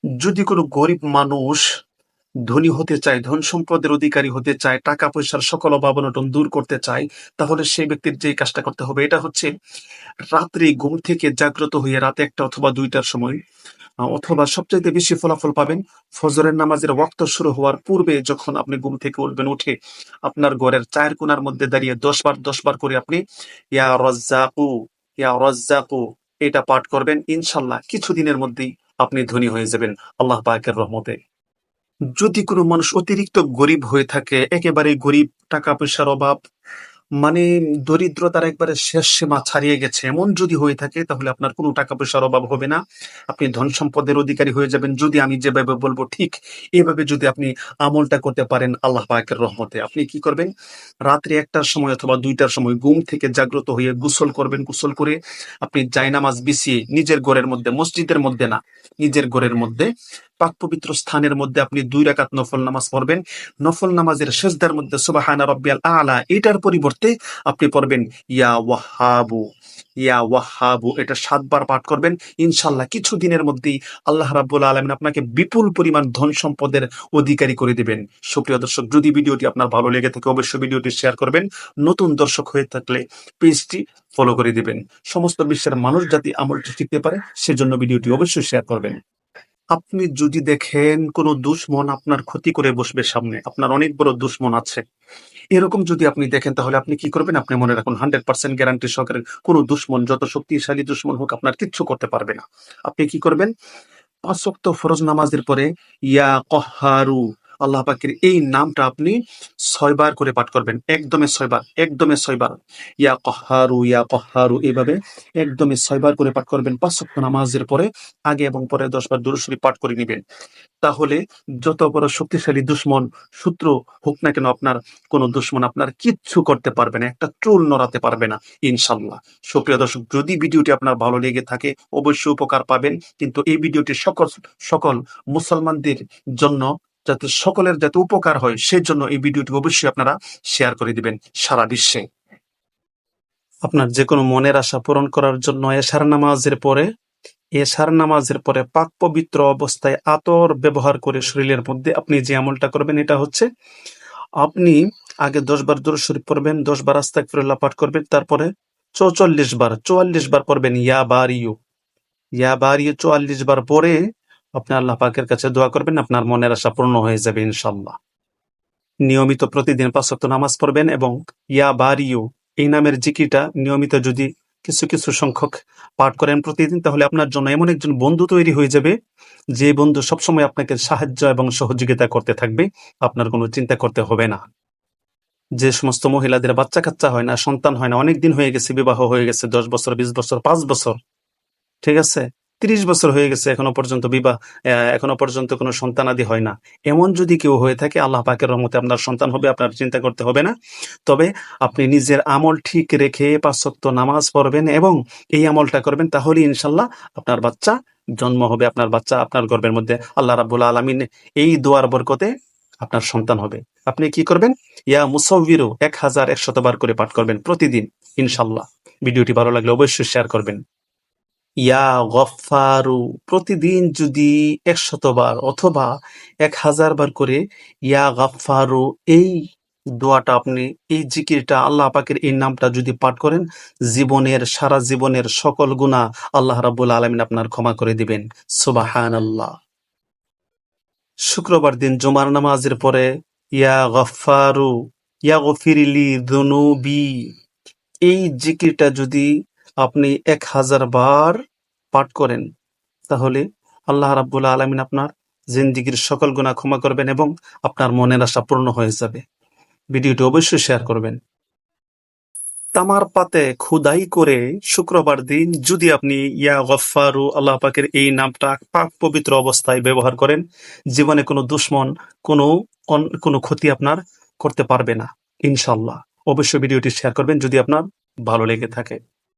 যদি কোনো গরিব মানুষ ধনী হতে চায়, ধন সম্পদের অধিকারী হতে চায়, টাকা পয়সার সকল অভাব অনটন দূর করতে চায়, তাহলে সেই ব্যক্তির যে কাজটা করতে হবে এটা হচ্ছে রাত্রে ঘুম থেকে জাগ্রত হয়ে রাতে 1টা অথবা 2টার সময়, অথবা সবচাইতে বেশি ফলাফল পাবেন ফজরের নামাজের ওয়াক্ত শুরু হওয়ার পূর্বে যখন আপনি ঘুম থেকে উঠবেন, উঠে আপনার ঘরের 4 কোণার মধ্যে দাঁড়িয়ে 10 বার করে আপনি ইয়া রাজ্জাকু, ইয়া রাজ্জাকু এটা পাঠ করবেন। ইনশাল্লাহ কিছুদিনের মধ্যেই আপনি ধনী হয়ে যাবেন আল্লাহ পাকের রহমতে। যদি কোনো মানুষ অতিরিক্ত গরিব হয়ে থাকে, একেবারে গরিব, টাকা পয়সার অভাব, মানে দরিদ্রতার একবারে শেষ সীমা ছাড়িয়ে গেছে, এমন যদি হয়ে থাকে তাহলে আপনার কোনো টাকা পয়সার অভাব হবে না, আপনি ধন সম্পদের অধিকারী হয়ে যাবেন যদি আমি যেভাবে বলবো ঠিক এভাবে যদি আপনি আমলটা করতে পারেন আল্লাহ পাকের রহমতে। আপনি কি করবেন, রাত্রি 1টার সময় অথবা 2টার সময় ঘুম থেকে জাগ্রত হয়ে গোসল করবেন। গোসল করে আপনি জায়নামাজ বিছিয়ে নিজের ঘরের মধ্যে, মসজিদের মধ্যে না, নিজের ঘরের মধ্যে পাক পবিত্র স্থানের মধ্যে আপনি 2 রাকাত নফল নামাজ পড়বেন। নফল নামাজের সেজদার মধ্যে সুবহানা রাব্বিয়াল আলা এটার পরিবর্তে আপনি পড়বেন ইয়া ওয়াহাবু, ইয়া ওয়াহাবু, এটা 7 বার পাঠ করবেন। ইনশাল্লাহ কিছুদিনের মধ্যেই আল্লাহ রাব্বুল আলামিন আপনাকে বিপুল পরিমাণ ধন সম্পদের অধিকারী করে দিবেন। সুপ্রিয় দর্শক, যদি ভিডিওটি আপনার ভালো লেগে থাকে অবশ্যই ভিডিওটি শেয়ার করবেন। নতুন দর্শক হয়ে থাকলে পেজটি ফলো করে দিবেন। সমস্ত বিশ্বের মানুষ যাতে আমলটি শিখতে পারে সেজন্য ভিডিওটি অবশ্যই শেয়ার করবেন। আপনি যদি দেখেন কোনো দুশ্মন আপনার ক্ষতি করে বসবে সামনে, আপনার অনেক বড় দুশ্মন আছে, এরকম যদি আপনি দেখেন তাহলে আপনি কি করবেন, আপনি মনে রাখুন 100% গ্যারান্টি সহকারে কোনো দুশ্মন, যত শক্তিশালী দুশ্মন হোক, আপনার কিচ্ছু করতে পারবে না। আপনি কি করবেন, 5 ওয়াক্ত ফরজ নামাজের পরে ইয়া কহারু, আল্লাহ পাকের এই নামটা আপনি 6 বার করে পাঠ করবেন, একদমে 6 বার, একদমে 6 বার, ইয়া কহারু, ইয়া কহারু, এইভাবে একদমে 6 বার করে পাঠ করবেন 5 ওয়াক্ত নামাজের পরে। আগে এবং পরে 10 বার দুরূদ শরীফ পাঠ করে নিবেন। তাহলে যত বড় শক্তিশালী দুশ্মন, শত্রু হোক না কেন, আপনার কোনো দুশ্মন আপনার কিচ্ছু করতে পারবে না, একটা চুল নড়াতে পারবে না ইনশাল্লাহ। সুপ্রিয় দর্শক, যদি ভিডিওটি আপনার ভালো লেগে থাকে অবশ্যই উপকার পাবেন, কিন্তু এই ভিডিওটি সকল সকল মুসলমানদের জন্য, যাতে সকলের যাতে উপকার হয় সেই জন্য এই ভিডিওটি অবশ্যই আপনারা শেয়ার করে দিবেন সারা বিশ্বে। আপনার যে কোনো মনের আশা পূরণ করার জন্য এশার নামাজের পরে পাক পবিত্র অবস্থায় আতর ব্যবহার করে শরীরের মধ্যে আপনি যে আমলটা করবেন এটা হচ্ছে, আপনি আগে 10 বার দুরূদ শরীফ পড়বেন, 10 বার আস্তাগফিরুল্লাহ পাঠ করবেন, তারপরে 44 বার পড়বেন ইয়া বারিয়ু, ইয়া বারিয়ু 44 বার পরে আপনি আল্লাহ পাকের কাছে দোয়া করবেন, আপনার মনের আশা পূর্ণ হয়ে যাবে ইনশাল্লাহ। নিয়মিত প্রতিদিন 5 ওয়াক্ত নামাজ পড়বেন এবং ইয়া বারিয়ু এই নামের জিকিরটা নিয়মিত যদি কিছু কিছু সংখ্যক পাঠ করেন প্রতিদিন, তাহলে আপনার জন্য এমন একজন বন্ধু তৈরি হয়ে যাবে যে বন্ধু সবসময় আপনাকে সাহায্য এবং সহযোগিতা করতে থাকবে, আপনার কোনো চিন্তা করতে হবে না। যে সমস্ত মহিলাদের বাচ্চা কাচ্চা হয় না, সন্তান হয় না, অনেকদিন হয়ে গেছে, বিবাহ হয়ে গেছে 10 বছর, 20 বছর, 5 বছর, ঠিক আছে, 30 বছর হয়ে গেছে, এখনো পর্যন্ত কোনো সন্তানাদি হয় না, এমন যদি কেউ হয়ে থাকে আল্লাহ পাকের রহমতে আপনার সন্তান হবে, আপনার চিন্তা করতে হবে না। তবে আপনি নিজের আমল ঠিক রেখে 5 ওয়াক্ত নামাজ পড়বেন এবং এই আমলটা করবেন, তাহলে ইনশাল্লাহ আপনার বাচ্চা জন্ম হবে, আপনার বাচ্চা আপনার গর্ভের মধ্যে আল্লাহ রাব্বুল আলামিন এই দোয়ার বরকতে আপনার সন্তান হবে। আপনি কি করবেন, ইয়া মুসাউবিরু 1100 বার করে পাঠ করবেন প্রতিদিন ইনশাল্লাহ। ভিডিওটি ভালো লাগলে অবশ্যই শেয়ার করবেন। ইয়া গফফারু প্রতিদিন যদি 100 বার অথবা 1000 বার করে ইয়া গফফারু এই দোয়াটা আপনি, এই জিকিরটা, আল্লাহ পাকের এই নামটা যদি পাঠ করেন, সারা জীবনের সকল গুনাহ আল্লাহ রাব্বুল আলামিন আপনার ক্ষমা করে দিবেন। সুবহানাল্লাহ। শুক্রবার দিন জুমার নামাজের পরে ইয়া গফফারু ইয়া গফিরলি যুনুবি এই জিকিরটা যদি আপনি 1000 বার পাঠ করেন, তাহলে আল্লাহ রাব্বুল আলামিন আপনার জিন্দেগীর সকল গুনাহ ক্ষমা করবেন এবং আপনার মনের আশা পূর্ণ হয়ে যাবে। ভিডিওটি অবশ্যই শেয়ার করবেন। তামার পাতে খোদাই করে শুক্রবার দিন যদি আপনি ইয়া গফফারু আল্লাহ পাকের এই নামটা পাক পবিত্র অবস্থায় ব্যবহার করেন, জীবনে কোনো দুশ্মন, কোনো কোনো ক্ষতি আপনার করতে পারবে না ইনশাল্লাহ। অবশ্যই ভিডিওটি শেয়ার করবেন যদি আপনার ভালো লেগে থাকে।